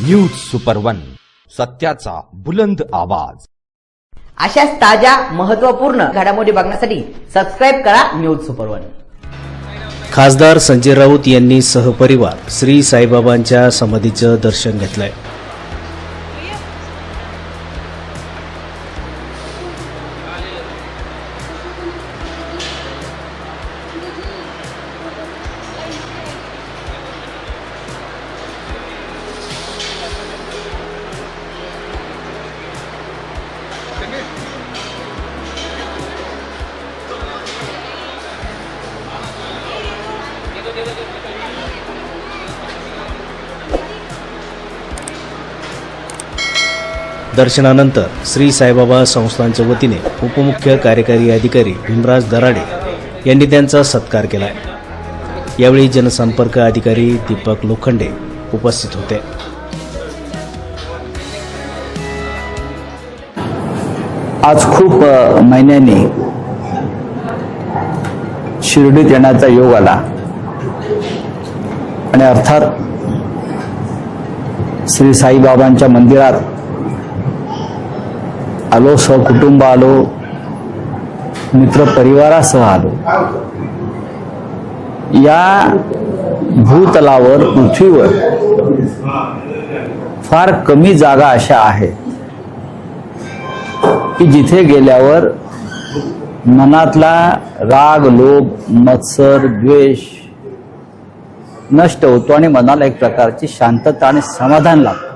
News super one, सत्याचा बुलंद आवाज। अशाच ताज्या महत्त्वपूर्ण घडामोडी बघण्यासाठी सबस्क्राइब करा न्यूज सुपर वन। खासदार संजय राऊत यांनी सहपरिवार श्री साईबाबांच्या समाधीचं दर्शन घेतलंय। दर्शनानंतर श्री साईबाबा संस्थानच्या वतीने उपमुख्य कार्यकारी अधिकारी भीमराज दराडे यांनी त्यांचा सत्कार केला। यावेळी जनसंपर्क अधिकारी दीपक लोखंडे उपस्थित होते। आज खूप महिन्यांनी शिर्डीत येण्याचा योग आला आणि अर्थात श्री साईबाबांच्या मंदिरात आलो, सहकुटुंब आलो, मित्र परिवारासह आलो। या भूतलावर पृथ्वीवर फार कमी जागा अशा आहेत की जिथे गेल्यावर मनातला राग, लोभ, मत्सर, द्वेष नष्ट होतो आणि मनाला एक प्रकारची शांतता आणि समाधान लागतं।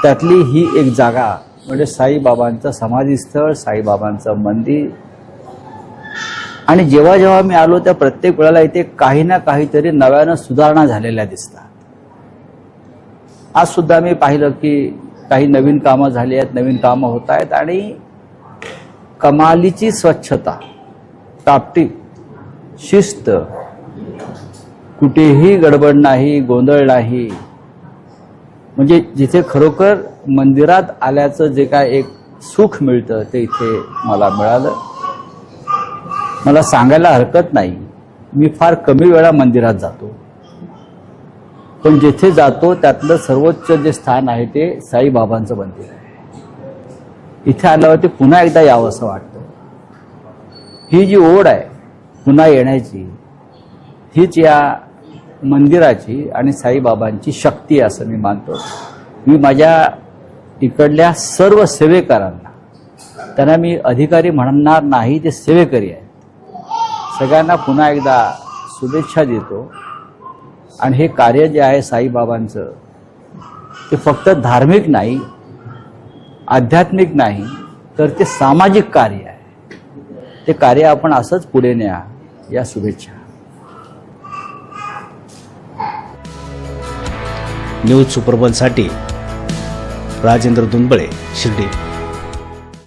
त्यातली ही एक जागा म्हणजे साईबाबांचं समाधीस्थळ, साईबाबांचं मंदिर। आणि जेव्हा जेव्हा मी आलो त्या प्रत्येक वेळेला इथे काही ना काहीतरी नव्यानं सुधारणा झालेल्या दिसतात। आज सुद्धा मी पाहिलं की काही नवीन कामं झाली आहेत, नवीन कामं होत आहेत आणि कमालीची स्वच्छता, टापटीप, शिस्त, कुठेही गडबड नाही, गोंधळ नाही। म्हणजे जिथे खरोखर मंदिरात आल्याचं जे काय एक सुख मिळतं ते इथे मला मिळालं। मला सांगायला हरकत नाही, मी फार कमी वेळा मंदिरात जातो, पण जिथे जातो त्यातलं सर्वोच्च जे स्थान आहे ते साईबाबांचं मंदिर आहे। इथे आल्यावरती पुन्हा एकदा यावं असं वाटतं। ही जी ओढ आहे पुन्हा येण्याची, हीच या मंदिराची आणि साईबाबांची शक्ती आहे असं मी मानतो। मी माझ्या इकडल्या सर्व सेवेकरांना, त्यांना मी अधिकारी म्हणणार नाही, ते सेवेकरी आहेत, सगळ्यांना पुन्हा एकदा शुभेच्छा देतो। आणि हे कार्य जे आहे साईबाबांचं ते फक्त धार्मिक नाही, आध्यात्मिक नाही, तर ते सामाजिक कार्य आहे। ते कार्य आपण असंच पुढे न्या, या शुभेच्छा। न्यूज सुपर वन साठी राजेंद्र दुंबळे, शिर्डी।